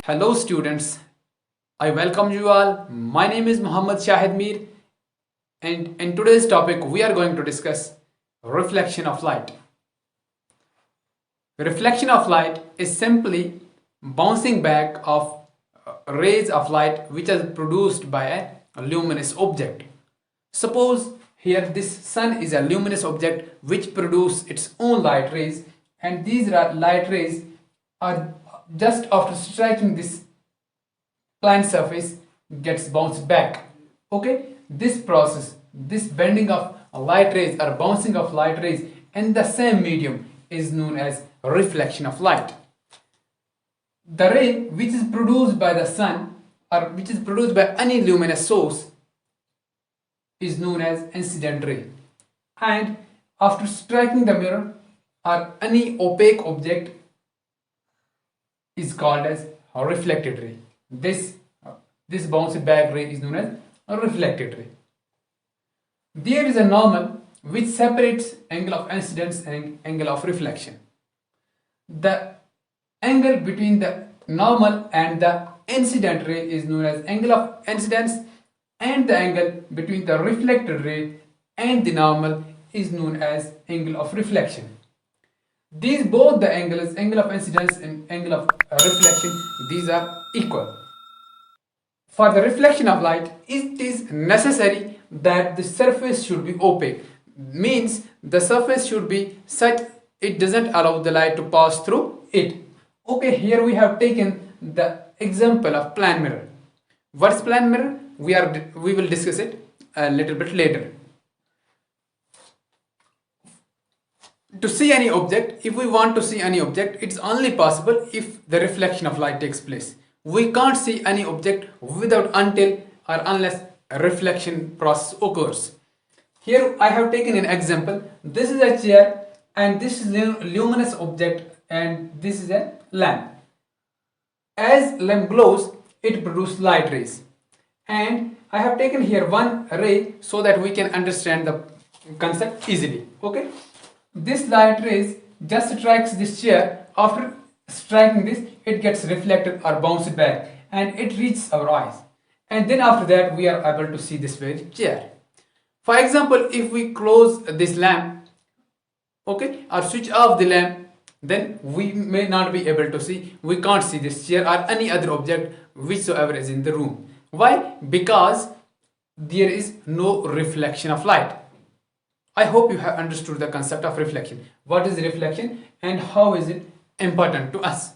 Hello students, I welcome you all. My name is Muhammad Shahid Mir and in today's topic we are going to discuss reflection of light. Reflection of light is simply bouncing back of rays of light which are produced by a luminous object. Suppose here this sun is a luminous object which produces its own light rays, and these light rays are just after striking this plane surface gets bounced back. Okay, this process, this bending of light rays or bouncing of light rays in the same medium is known as reflection of light. The ray which is produced by the sun or which is produced by any luminous source is known as incident ray, and after striking the mirror or any opaque object is called as a reflected ray. This bounced back ray is known as a reflected ray. There is a normal which separates angle of incidence and angle of reflection. The angle between the normal and the incident ray is known as angle of incidence, and the angle between the reflected ray and the normal is known as angle of reflection. These both the angles, angle of incidence and angle of reflection, these are equal. For the reflection of light, it is necessary that the surface should be opaque. Means the surface should be such it doesn't allow the light to pass through it. Okay, here we have taken the example of plane mirror. What's plane mirror? We will discuss it a little bit later. To see any object, if we want to see any object, it's only possible if the reflection of light takes place. We can't see any object without until or unless a reflection process occurs. Here I have taken an example. This is a chair and this is a luminous object and this is a lamp. As lamp glows, it produces light rays. And I have taken here one ray so that we can understand the concept easily. Okay. This light rays just strikes this chair. After striking this, it gets reflected or bounced back and it reaches our eyes. And then after that, we are able to see this very chair. For example, if we close this lamp, okay, or switch off the lamp, then we may not be able to see. We can't see this chair or any other object whichsoever is in the room. Why? Because there is no reflection of light. I hope you have understood the concept of reflection. What is reflection and how is it important to us?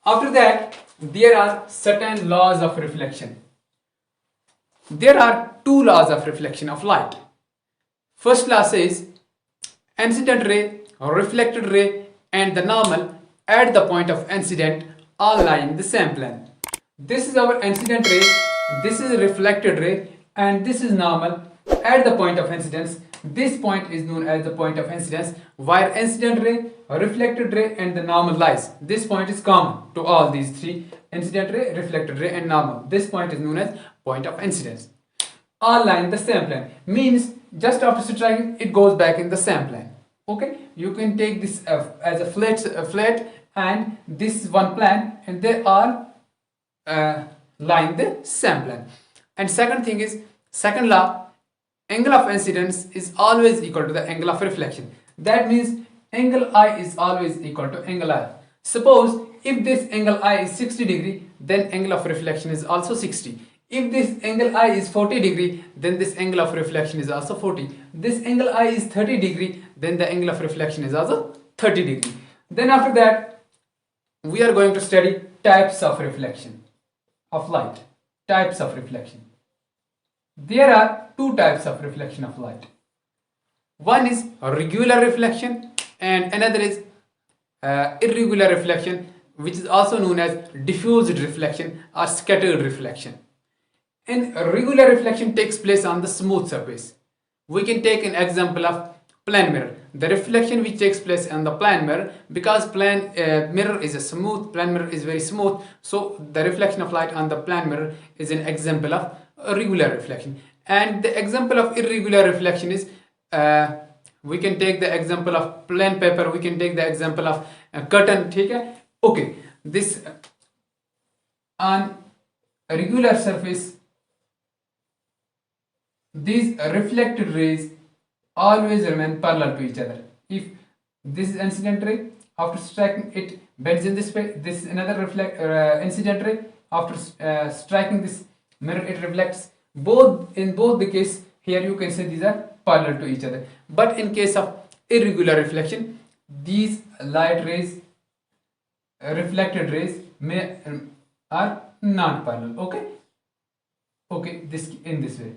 After that, there are certain laws of reflection. There are two laws of reflection of light. First law says incident ray, reflected ray and the normal at the point of incident all lie in the same plane. This is our incident ray, this is reflected ray and this is normal at the point of incidence. This point is known as the point of incidence, where incident ray, reflected ray and the normal lies. This point is common to all these three: incident ray, reflected ray and normal. This point is known as point of incidence. All lie in the same plane. Means just after striking, it goes back in the same plane. Okay, you can take this as a flat and this is one plane and they all lie in the same plane. And second thing is, second law, angle of incidence is always equal to the angle of reflection. That means angle I is always equal to angle I. Suppose if this angle I is 60 degree, then angle of reflection is also 60. If this angle I is 40 degree, then this angle of reflection is also 40. This angle I is 30 degree, then the angle of reflection is also 30 degree. Then after that, we are going to study types of reflection of light. Types of reflection. There are two types of reflection of light. One is regular reflection and another is irregular reflection, which is also known as diffused reflection or scattered reflection. And regular reflection takes place on the smooth surface. We can take an example of plane mirror. The reflection which takes place on the plane mirror, because plane mirror is a smooth, plane mirror is very smooth, so the reflection of light on the plane mirror is an example of regular reflection. And the example of irregular reflection is we can take the example of plain paper, we can take the example of curtain. Okay, this on a regular surface, these reflected rays always remain parallel to each other. If this is incident ray, after striking it bends in this way. This is another incident ray. After striking this mirror, it reflects. In both the case, here you can say these are parallel to each other. But in case of irregular reflection, these light rays, reflected rays, are not parallel. Okay, this in this way.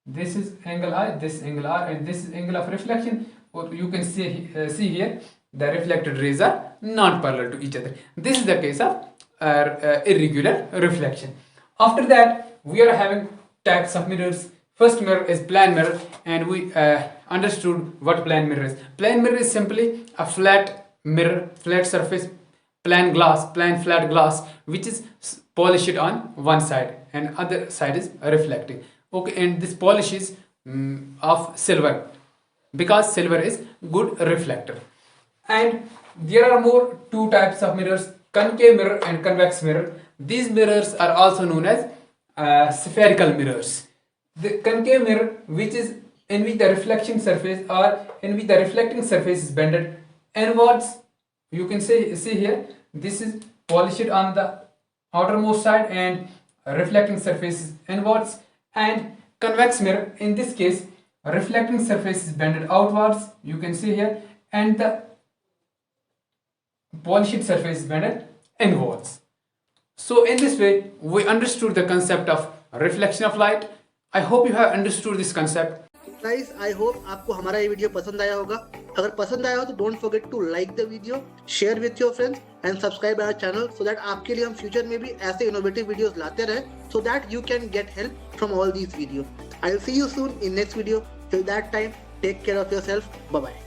This is angle I, this angle R, and this is angle of reflection. Or you can see here the reflected rays are not parallel to each other. This is the case of irregular reflection. After that, we are having types of mirrors. First mirror is plane mirror, and we understood what plane mirror is. Plane mirror is simply a flat mirror, flat surface, plane flat glass, which is polished on one side and other side is reflecting. Okay, and this polish is of silver, because silver is good reflector. And there are more two types of mirrors, concave mirror and convex mirror. These mirrors are also known as spherical mirrors. The concave mirror, which is in which the reflection surface or in which the reflecting surface is bended inwards. You can see here, this is polished on the outermost side and reflecting surface is inwards. And convex mirror, in this case, reflecting surface is bended outwards. You can see here, and the polished surface is bended inwards. So in this way, we understood the concept of reflection of light. I hope you have understood this concept. Guys, I hope आपको हमारा ये video पसंद आया होगा. अगर पसंद आया हो तो don't forget to like the video, share with your friends and subscribe our channel so that आपके लिए हम फ्यूचर में भी ऐसे innovative videos लाते रहें, so that you can get help from all these videos. I'll see you soon in next video. Till that time, take care of yourself. Bye bye.